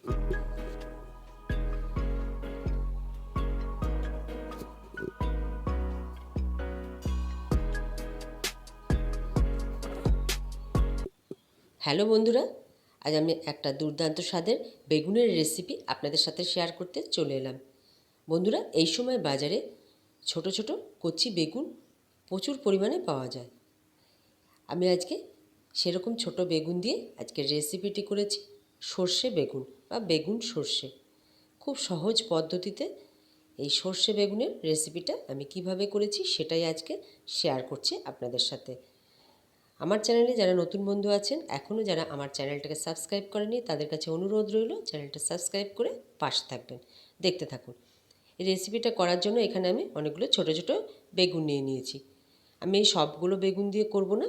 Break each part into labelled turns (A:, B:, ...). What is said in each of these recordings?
A: Hello বন্ধুরা, আজ আমি একটা দুর্দান্ত স্বাদের বেগুনের রেসিপি আপনাদের সাথে শেয়ার করতে চলে এলাম। বন্ধুরা, এই সময় বাজারে ছোট ছোট কচি বেগুন প্রচুর পরিমাণে পাওয়া যায়। আমি আজকে সেরকম ছোট বেগুন দিয়ে আজকের রেসিপিটি করেছি সর্ষে বেগুন বা বেগুন সর্ষে। খুব সহজ পদ্ধতিতে এই সর্ষে বেগুনের রেসিপিটা আমি কিভাবে করেছি সেটাই আজকে শেয়ার করছি আপনাদের সাথে। আমার চ্যানেলে যারা নতুন বন্ধু আছেন, এখনও যারা আমার চ্যানেলটাকে সাবস্ক্রাইব করেনি, তাদের কাছে অনুরোধ রইল চ্যানেলটা সাবস্ক্রাইব করে পাশে থাকবেন, দেখতে থাকুন। এই রেসিপিটা করার জন্য এখানে আমি অনেকগুলো ছোট ছোট বেগুন নিয়ে নিয়েছি। আমি এই সবগুলো বেগুন দিয়ে করব না,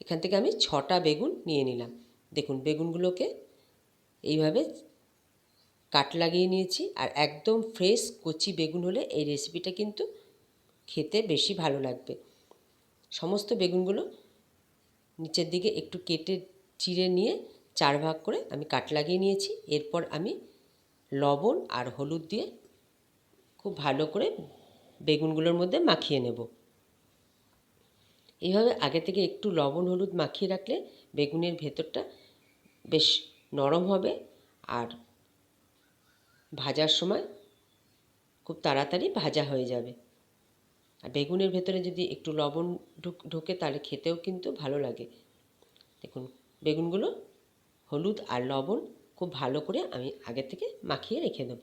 A: এখান থেকে আমি 6টা বেগুন নিয়ে নিলাম। দেখুন, বেগুনগুলোকে এইভাবে কাট লাগিয়ে নিয়েছি। আর একদম ফ্রেশ কচি বেগুন হলে এই রেসিপিটা কিন্তু খেতে বেশি ভালো লাগবে। সমস্ত বেগুনগুলো নিচের দিকে একটু কেটে চিড়ে নিয়ে 4 ভাগ করে আমি কাট লাগিয়ে নিয়েছি। এরপর আমি লবণ আর হলুদ দিয়ে খুব ভালো করে বেগুনগুলোর মধ্যে মাখিয়ে নেব। এইভাবে আগে থেকে একটু লবণ হলুদ মাখিয়ে রাখলে বেগুনের ভেতরটা বেশ নরম হবে আর ভাজার সময় খুব তাড়াতাড়ি ভাজা হয়ে যাবে। আর বেগুনের ভেতরে যদি একটু লবণ ঢোকে তাহলে খেতেও কিন্তু ভালো লাগে। দেখুন, বেগুনগুলো হলুদ আর লবণ খুব ভালো করে আমি আগে থেকে মাখিয়ে রেখে দেব।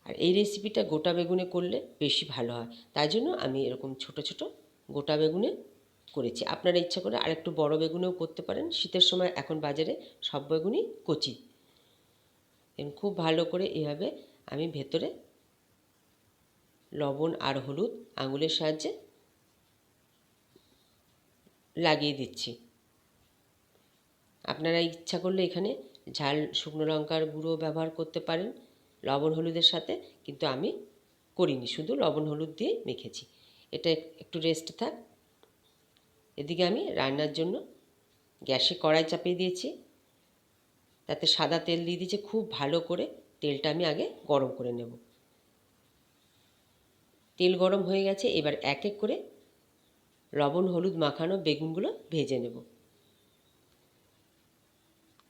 A: আর এই রেসিপিটা গোটা বেগুনে করলে বেশি ভালো হয়, তাই জন্য আমি এরকম ছোট ছোট গোটা বেগুনে করেছি। আপনারা ইচ্ছা করে আরেকটু বড় বেগুনেও করতে পারেন। শীতের সময় এখন বাজারে সব বেগুনই কচি। খুব ভালো করে এভাবে আমি ভেতরে লবণ আর হলুদ আঙুলের সাহায্যে লাগিয়ে দিচ্ছি। আপনারা ইচ্ছা করলে এখানে ঝাল শুকনো লঙ্কার গুঁড়ো ব্যবহার করতে পারেন লবণ হলুদের সাথে, কিন্তু আমি করিনি, শুধু লবণ হলুদ দিয়ে মেখেছি। এটা একটু রেস্ট থাক। এদিকে আমি রান্নার জন্য গ্যাসে কড়াই চাপিয়ে দিয়েছি, তাতে সাদা তেল দিয়ে দিয়েছি। খুব ভালো করে তেলটা আমি আগে গরম করে নেব। তেল গরম হয়ে গেছে, এবার এক এক করে লবণ হলুদ মাখানো বেগুনগুলো ভেজে নেব।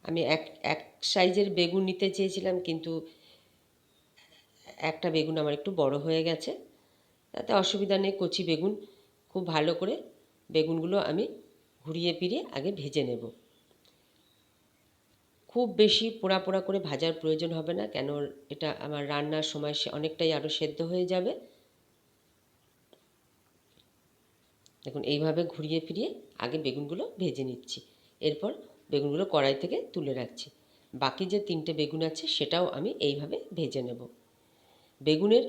A: আমি এক সাইজের বেগুন নিতে চেয়েছিলাম, কিন্তু একটা বেগুন আমার একটু বড় হয়ে গেছে, তাতে অসুবিধা নেই। কচি বেগুন খুব ভালো করে বেগুনগুলো আমি ঘুরিয়ে ফিরিয়ে আগে ভেজে নেব। খুব বেশি পোড়া পোড়া করে ভাজার প্রয়োজন হবে না, কেন এটা আমার রান্নার সময় অনেকটাই আরও সেদ্ধ হয়ে যাবে। দেখুন, এইভাবে ঘুরিয়ে ফিরিয়ে আগে বেগুনগুলো ভেজে নিচ্ছি। এরপর বেগুনগুলো কড়াই থেকে তুলে রাখছি। বাকি যে 3টে বেগুন আছে সেটাও আমি এইভাবে ভেজে নেব। বেগুনের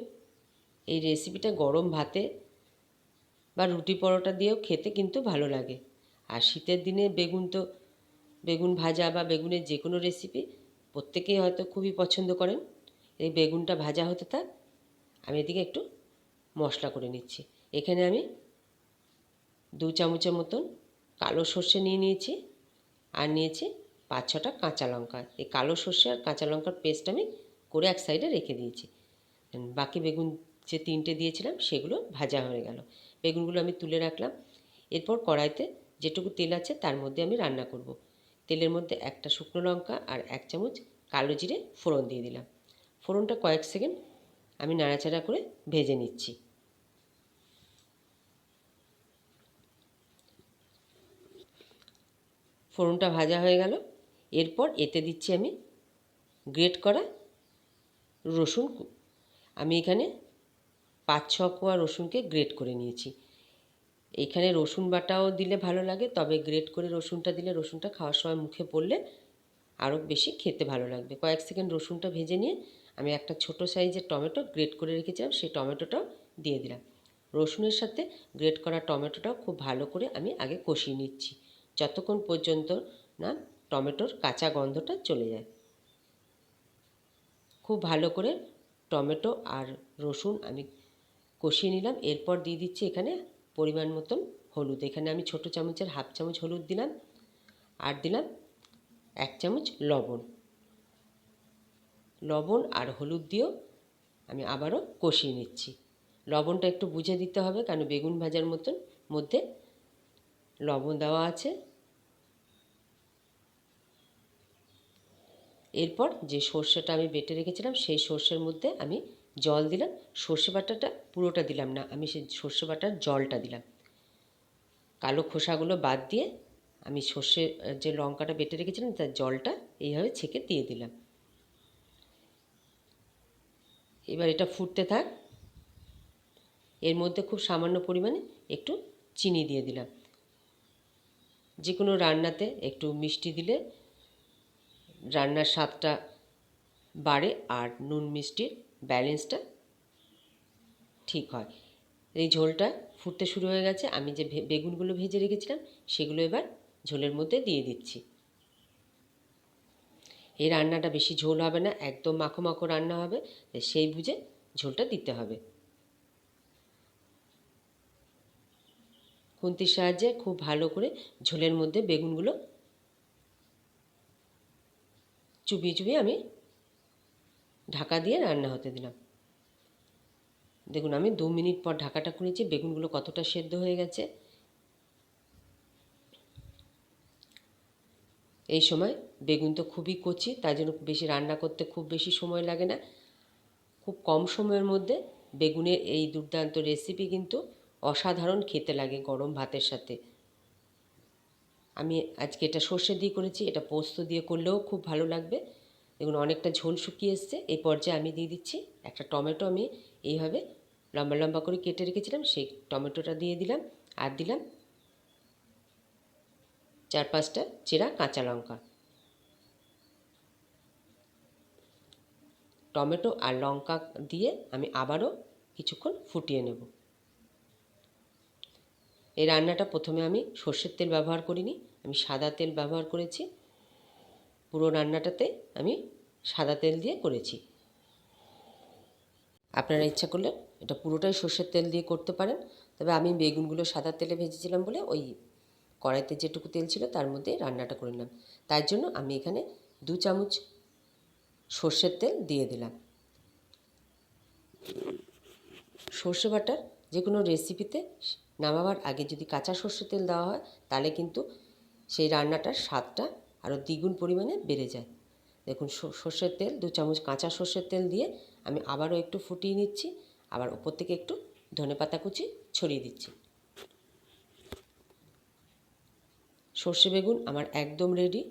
A: এই রেসিপিটা গরম ভাতে বা রুটি পরোটা দিয়েও খেতে কিন্তু ভালো লাগে। আর শীতের দিনে বেগুন ভাজা বা বেগুনের যে কোনো রেসিপি প্রত্যেকেই হয়তো খুবই পছন্দ করেন। এই বেগুনটা ভাজা হতে থাক, আমি এদিকে একটু মশলা করে নিচ্ছি। এখানে আমি 2 চামচের মতন কালো সর্ষে নিয়ে নিয়েছি, আর নিয়েছি 5-6টা কাঁচা লঙ্কা। এই কালো সর্ষে আর কাঁচা লঙ্কার পেস্ট আমি করে এক সাইডে রেখে দিয়েছি। বাকি বেগুন যে 3টে দিয়েছিলাম সেগুলো ভাজা হয়ে গেল। বেগুনগুলো আমি তুলে রাখলাম। এরপর কড়াইতে যেটুকু তেল আছে তার মধ্যে আমি রান্না করব। তেলের মধ্যে একটা শুকনো লঙ্কা আর 1 চামচ কালো জিরে ফোড়ন দিয়ে দিলাম। ফোড়নটা কয়েক সেকেন্ড আমি নাড়াচাড়া করে ভেজে নিচ্ছি। ফোড়নটা ভাজা হয়ে গেল। এরপর এতে দিচ্ছি আমি গ্রেট করা রসুন। আমি এখানে 5-6 কোয়া রসুনকে গ্রেট করে নিয়েছি। এইখানে রসুন বাটাও দিলে ভালো লাগে, তবে গ্রেট করে রসুনটা দিলে রসুনটা খাওয়ার সময় মুখে পড়লে আরও বেশি খেতে ভালো লাগবে। কয়েক সেকেন্ড রসুনটা ভেজে নিয়ে আমি একটা ছোট সাইজের টমেটো গ্রেট করে রেখেছিলাম, সেই টমেটোটাও দিয়ে দিলাম। রসুনের সাথে গ্রেট করা টমেটোটাও খুব ভালো করে আমি আগে কষিয়ে নিচ্ছি, যতক্ষণ পর্যন্ত না টমেটোর কাঁচা গন্ধটা চলে যায়। খুব ভালো করে টমেটো আর রসুন আমি কষিয়ে নিলাম। এরপর দিয়ে দিচ্ছি এখানে পরিমাণ মতন হলুদ। এখানে আমি ছোটো চামচের 1/2 চামচ হলুদ দিলাম, আর দিলাম 1 চামচ লবণ আর হলুদ দিয়েও আমি আবারও কষিয়ে নিচ্ছি। লবণটা একটু বুঝে দিতে হবে, কারণ বেগুন ভাজার মধ্যে লবণ দেওয়া আছে। এরপর যে সর্ষেটা আমি বেটে রেখেছিলাম সেই সর্ষের মধ্যে আমি জল দিলাম। সর্ষে বাটাটা পুরোটা দিলাম না, আমি সেই সর্ষে বাটার জলটা দিলাম। কালো খোসাগুলো বাদ দিয়ে আমি সর্ষে যে লঙ্কাটা বেটে রেখেছিলাম তার জলটা এইভাবে ছেঁকে দিয়ে দিলাম। এবার এটা ফুটতে থাক। এর মধ্যে খুব সামান্য পরিমাণে একটু চিনি দিয়ে দিলাম। যে কোনো রান্নাতে একটু মিষ্টি দিলে রান্নার স্বাদটা বাড়ে আর নুন মিষ্টির ব্যালেন্সটা ঠিক হয়। এই ঝোলটা ফুটতে শুরু হয়ে গেছে। আমি যে বেগুনগুলো ভেজে রেখেছিলাম সেগুলো এবার ঝোলের মধ্যে দিয়ে দিচ্ছি। এই রান্নাটা বেশি ঝোল হবে না, একদম মাখো মাখো রান্না হবে, সেই বুঝে ঝোলটা দিতে হবে। খুন্তির সাহায্যে খুব ভালো করে ঝোলের মধ্যে বেগুনগুলো চুবিয়ে আমি ঢাকা দিয়ে রান্না হতে দিলাম। দেখুন আমি 2 মিনিট পর ঢাকাটা খুলেছি, বেগুনগুলো কতটা সেদ্ধ হয়ে গেছে। এই সময় বেগুন তো খুবই কচি, তাই জন্য বেশি রান্না করতে খুব বেশি সময় লাগে না। খুব কম সময়ের মধ্যে বেগুনের এই দুর্দান্ত রেসিপি কিন্তু অসাধারণ খেতে লাগে গরম ভাতের সাথে। আমি আজকে এটা সর্ষে দিয়ে করেছি, এটা পোস্ত দিয়ে করলেও খুব ভালো লাগবে। দেখুন অনেকটা ঝোল শুকিয়ে এসছে। এই পর্যায়ে আমি দিয়ে দিচ্ছি একটা টমেটো, আমি এইভাবে লম্বা লম্বা করে কেটে রেখেছিলাম, সেই টমেটোটা দিয়ে দিলাম। আর দিলাম 4-5টা চেরা কাঁচা লঙ্কা। টমেটো আর লঙ্কা দিয়ে আমি আবারও কিছুক্ষণ ফুটিয়ে নেব। এই রান্নাটা প্রথমে আমি সর্ষের তেল ব্যবহার করিনি, আমি সাদা তেল ব্যবহার করেছি। পুরো রান্নাটাতে আমি সাদা তেল দিয়ে করেছি। আপনারা ইচ্ছা করলে এটা পুরোটাই সর্ষের তেল দিয়ে করতে পারেন, তবে আমি বেগুনগুলো সাদা তেলে ভেজেছিলাম বলে ওই কড়াইতে যেটুকু তেল ছিল তার মধ্যে রান্নাটা করে নিলাম। তাই জন্য আমি এখানে 2 চামচ সর্ষের তেল দিয়ে দিলাম। সর্ষে বাটার যে কোনো রেসিপিতে নামাবার আগে যদি কাঁচা সর্ষের তেল দেওয়া হয় তাহলে কিন্তু সেই রান্নাটার স্বাদটা আরও দ্বিগুণ পরিমাণে বেড়ে যায়। দেখুন সর্ষের তেল 2 চামচ কাঁচা সর্ষের তেল দিয়ে আমি আবারও একটু ফুটিয়ে নিচ্ছি। আবার ওপর থেকে একটু ধনেপাতা কুচি ছড়িয়ে দিচ্ছি। সর্ষে বেগুন আমার একদম রেডি।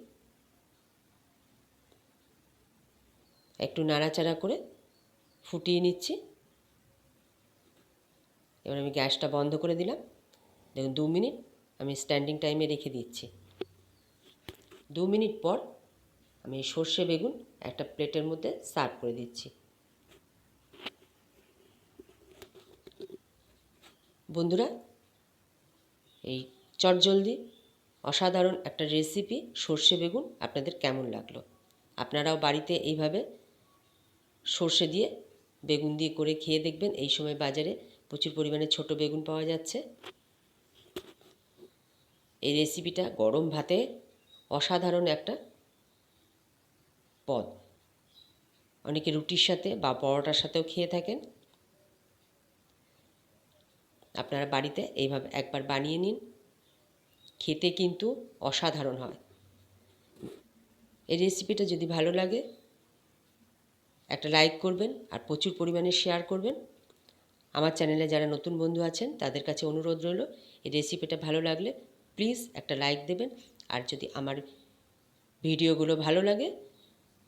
A: একটু নাড়াচাড়া করে ফুটিয়ে নিচ্ছি। এবার আমি গ্যাসটা বন্ধ করে দিলাম। দেখুন 2 মিনিট আমি স্ট্যান্ডিং টাইমে রেখে দিচ্ছি। 2 মিনিট পর আমি সর্ষে বেগুন একটা প্লেটের মধ্যে সার্ভ করে দিচ্ছি। বন্ধুরা, এই চটজলদি অসাধারণ একটা রেসিপি সর্ষে বেগুন আপনাদের কেমন লাগলো? আপনারাও বাড়িতে এইভাবে সর্ষে দিয়ে বেগুন দিয়ে করে খেয়ে দেখবেন। এই সময় বাজারে প্রচুর পরিমাণে ছোট বেগুন পাওয়া যাচ্ছে। এই রেসিপিটা গরম ভাতে অসাধারণ একটা পদ। অনেকে রুটির সাথে বা পরোটার সাথেও খেয়ে থাকেন। আপনারা বাড়িতে এইভাবে একবার বানিয়ে নিন, খেতে কিন্তু অসাধারণ হয়। এই রেসিপিটা যদি ভালো লাগে একটা লাইক করবেন আর প্রচুর পরিমাণে শেয়ার করবেন। আমার চ্যানেলে যারা নতুন বন্ধু আছেন তাদের কাছে অনুরোধ রইল, এই রেসিপিটা ভালো লাগলে প্লিজ একটা লাইক দেবেন। আর যদি আমার ভিডিওগুলো ভালো লাগে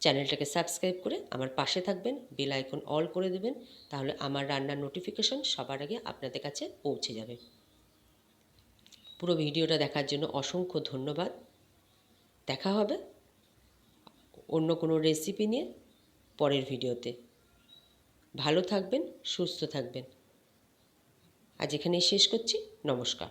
A: চ্যানেলটাকে সাবস্ক্রাইব করে আমার পাশে থাকবেন, বেল আইকন অল করে দেবেন, তাহলে আমার রান্নার নোটিফিকেশন সবার আগে আপনাদের কাছে পৌঁছে যাবে। পুরো ভিডিওটা দেখার জন্য অসংখ্য ধন্যবাদ। দেখা হবে অন্য কোনো রেসিপি নিয়ে পরের ভিডিওতে। ভালো থাকবেন, সুস্থ থাকবেন। আজ এখানেই শেষ করছি। নমস্কার।